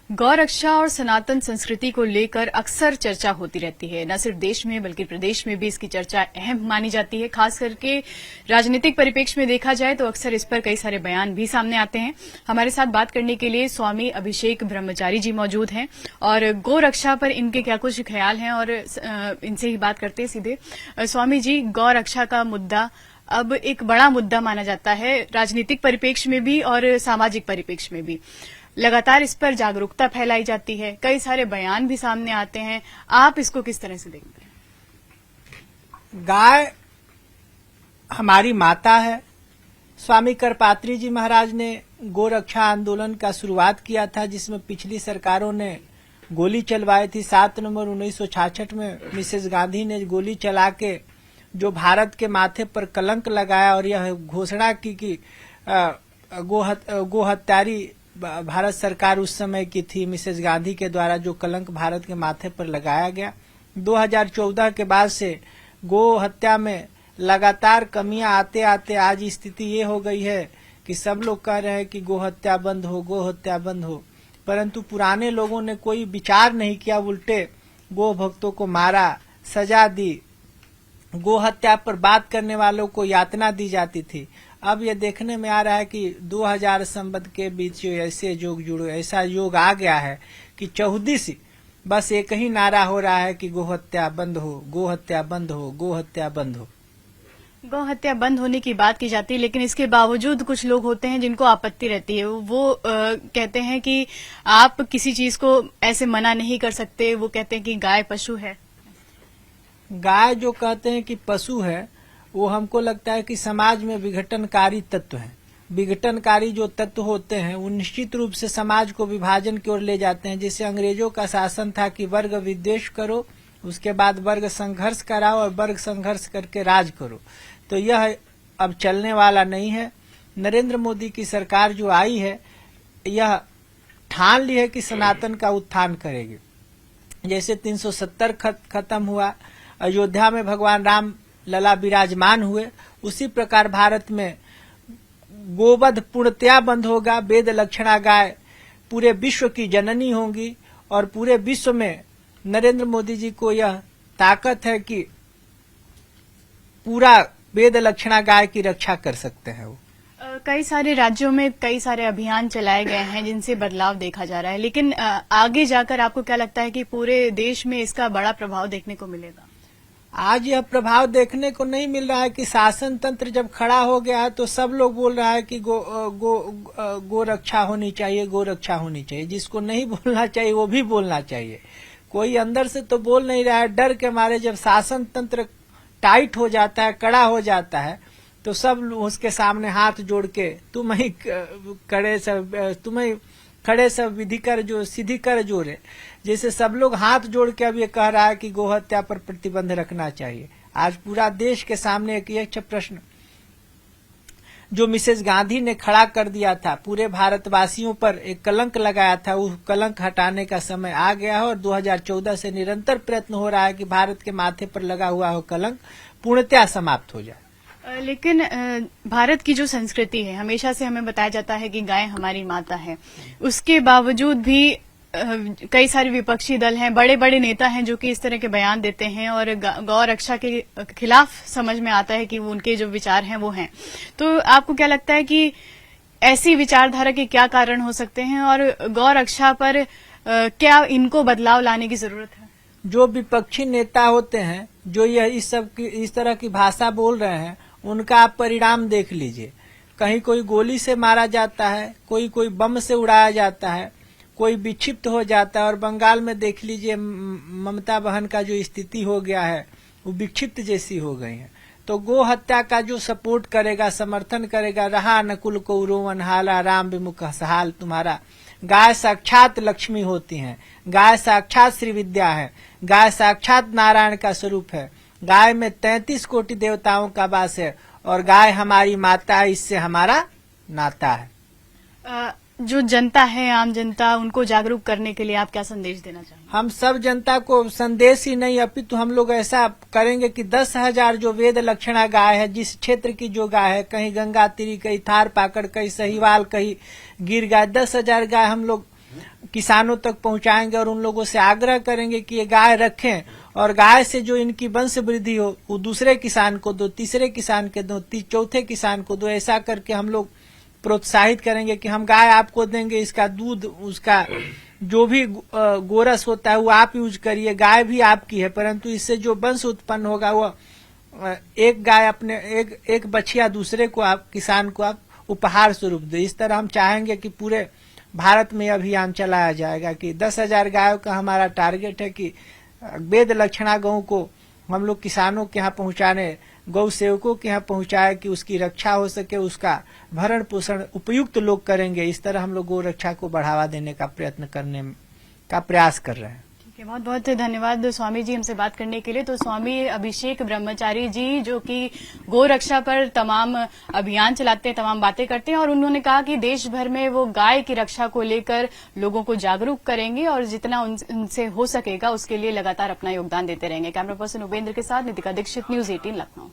गौरक्षा और सनातन संस्कृति को लेकर अक्सर चर्चा होती रहती है। न सिर्फ देश में बल्कि प्रदेश में भी इसकी चर्चा अहम मानी जाती है। खास करके राजनीतिक परिप्रेक्ष्य में देखा जाए तो अक्सर इस पर कई सारे बयान भी सामने आते हैं। हमारे साथ बात करने के लिए स्वामी अभिषेक ब्रह्मचारी जी मौजूद हैं और गौरक्षा पर इनके क्या कुछ ख्याल हैं और इनसे ही बात करते हैं सीधे। स्वामी जी, गौरक्षा का मुद्दा अब एक बड़ा मुद्दा माना जाता है, राजनीतिक परिप्रेक्ष्य में भी और सामाजिक परिप्रेक्ष्य में भी। लगातार इस पर जागरूकता फैलाई जाती है, कई सारे बयान भी सामने आते हैं। आप इसको किस तरह से देखते हैं? गाय हमारी माता है। स्वामी करपात्री जी महाराज ने गोरक्षा आंदोलन का शुरुआत किया था, जिसमें पिछली सरकारों ने गोली चलवाई थी। 7 नवंबर 1966 में मिसेस गांधी ने गोली चला के जो भारत के माथे पर कलंक लगाया और यह घोषणा की कि गोहत्यारी भारत सरकार उस समय की थी। मिसेस गांधी के द्वारा जो कलंक भारत के माथे पर लगाया गया। 2014 के बाद से गो हत्या में लगातार कमियां आते आते आज स्थिति ये हो गई है कि सब लोग कह रहे हैं कि गो हत्या बंद हो, गो हत्या बंद हो, परंतु पुराने लोगों ने कोई विचार नहीं किया, उल्टे गो भक्तों को मारा, सजा दी। गो हत्या पर बात करने वालों को यातना दी जाती थी। अब ये देखने में आ रहा है कि 2000 संवत के बीच ऐसे योग जुड़ो, ऐसा योग आ गया है कि 14 बस एक ही नारा हो रहा है कि गोहत्या बंद हो, गोहत्या बंद हो, गोहत्या बंद हो। गौ हत्या बंद होने की बात की जाती है, लेकिन इसके बावजूद कुछ लोग होते हैं जिनको आपत्ति रहती है। वो कहते हैं कि आप किसी चीज को ऐसे मना नहीं कर सकते। वो कहते हैं कि गाय पशु है। गाय जो कहते हैं कि पशु है, वो हमको लगता है कि समाज में विघटनकारी तत्व है। विघटनकारी जो तत्व होते हैं वो निश्चित रूप से समाज को विभाजन की ओर ले जाते हैं। जैसे अंग्रेजों का शासन था कि वर्ग विद्वेष करो, उसके बाद वर्ग संघर्ष कराओ और वर्ग संघर्ष करके राज करो। तो यह अब चलने वाला नहीं है। नरेंद्र मोदी की सरकार जो आई है, यह ठान ली है कि सनातन का उत्थान करेगी। जैसे 370 खत्म हुआ, अयोध्या में भगवान राम लला विराजमान हुए, उसी प्रकार भारत में गोवध पूर्णतया बंद होगा। वेद लक्षणा गाय पूरे विश्व की जननी होंगी और पूरे विश्व में नरेंद्र मोदी जी को यह ताकत है कि पूरा वेद लक्षणा गाय की रक्षा कर सकते हैं। वो कई सारे राज्यों में कई सारे अभियान चलाए गए हैं जिनसे बदलाव देखा जा रहा है, लेकिन आगे जाकर आपको क्या लगता है कि पूरे देश में इसका बड़ा प्रभाव देखने को मिलेगा? आज यह प्रभाव देखने को नहीं मिल रहा है कि शासन तंत्र जब खड़ा हो गया है तो सब लोग बोल रहा है कि गो रक्षा होनी चाहिए, गो रक्षा होनी चाहिए। जिसको नहीं बोलना चाहिए वो भी बोलना चाहिए। कोई अंदर से तो बोल नहीं रहा है। डर के मारे जब शासन तंत्र टाइट हो जाता है, कड़ा हो जाता है, तो सब उसके सामने हाथ जोड़ के तुम ही खड़े सब विधि कर जो सीधी कर जोरे, जैसे सब लोग हाथ जोड़ के अब ये कह रहा है कि गोहत्या पर प्रतिबंध रखना चाहिए। आज पूरा देश के सामने एक प्रश्न जो मिसेस गांधी ने खड़ा कर दिया था, पूरे भारतवासियों पर एक कलंक लगाया था, उस कलंक हटाने का समय आ गया है और 2014 से निरंतर प्रयत्न हो रहा है कि भारत के माथे पर लगा हुआ हो कलंक पूर्णतया समाप्त हो जाए। लेकिन भारत की जो संस्कृति है, हमेशा से हमें बताया जाता है कि गाय हमारी माता है। उसके बावजूद भी कई सारे विपक्षी दल हैं, बड़े बड़े नेता हैं जो कि इस तरह के बयान देते हैं और गौ रक्षा के खिलाफ समझ में आता है कि वो उनके जो विचार हैं वो हैं। तो आपको क्या लगता है कि ऐसी विचारधारा के क्या कारण हो सकते हैं और गौ रक्षा पर क्या इनको बदलाव लाने की जरूरत है? जो विपक्षी नेता होते हैं, जो यह इस तरह की भाषा बोल रहे हैं, उनका आप परिणाम देख लीजिए। कहीं कोई गोली से मारा जाता है, कोई बम से उड़ाया जाता है, कोई विक्षिप्त हो जाता है। और बंगाल में देख लीजिए, ममता बहन का जो स्थिति हो गया है वो विक्षिप्त जैसी हो गई है। तो गो हत्या का जो सपोर्ट करेगा, समर्थन करेगा, रहा नकुल को रोवन हाला, राम विमुख हाल तुम्हारा। गाय साक्षात लक्ष्मी होती हैं, गाय साक्षात श्री विद्या है, गाय साक्षात नारायण का स्वरूप है। गाय में 33 कोटि देवताओं का वास है और गाय हमारी माता है, इससे हमारा नाता है। जो जनता है, आम जनता, उनको जागरूक करने के लिए आप क्या संदेश देना चाहेंगे? हम सब जनता को संदेश ही नहीं, अपितु हम लोग ऐसा करेंगे कि 10,000 जो वेद लक्षणा गाय है, जिस क्षेत्र की जो गाय है, कहीं गंगा तिरी, कहीं थार पाकड़, कहीं सहीवाल, कहीं गिर गाय, 10,000 गाय हम लोग किसानों तक पहुंचाएंगे और उन लोगों से आग्रह करेंगे कि ये गाय रखें और गाय से जो इनकी वंश वृद्धि हो वो दूसरे किसान को दो, तीसरे किसान के दो, चौथे किसान को दो। ऐसा करके हम लोग प्रोत्साहित करेंगे कि हम गाय आपको देंगे, इसका दूध, उसका जो भी गोरस होता है वो आप यूज करिए, गाय भी आपकी है, परंतु इससे जो वंश उत्पन्न होगा वो एक गाय अपने एक बछिया दूसरे को आप किसान को आप उपहार स्वरूप दे। इस तरह हम चाहेंगे कि पूरे भारत में अभियान चलाया जाएगा कि 10,000 गायों का हमारा टारगेट है कि वेद लक्षणा गौ को हम लोग किसानों के यहाँ पहुंचाने, गौ सेवकों के यहाँ पहुंचाए कि उसकी रक्षा हो सके, उसका भरण पोषण उपयुक्त लोग करेंगे। इस तरह हम लोग गौ रक्षा को बढ़ावा देने का प्रयत्न करने का प्रयास कर रहे हैं। ठीक है, बहुत बहुत धन्यवाद स्वामी जी हमसे बात करने के लिए। तो स्वामी अभिषेक ब्रह्मचारी जी जो कि गौ रक्षा पर तमाम अभियान चलाते हैं, तमाम बातें करते हैं, और उन्होंने कहा कि देश भर में वो गाय की रक्षा को लेकर लोगों को जागरूक करेंगे और जितना उनसे हो सकेगा उसके लिए लगातार अपना योगदान देते रहेंगे। कैमरा पर्सन उपेंद्र के साथ नितिका दीक्षित, न्यूज 18 लखनऊ।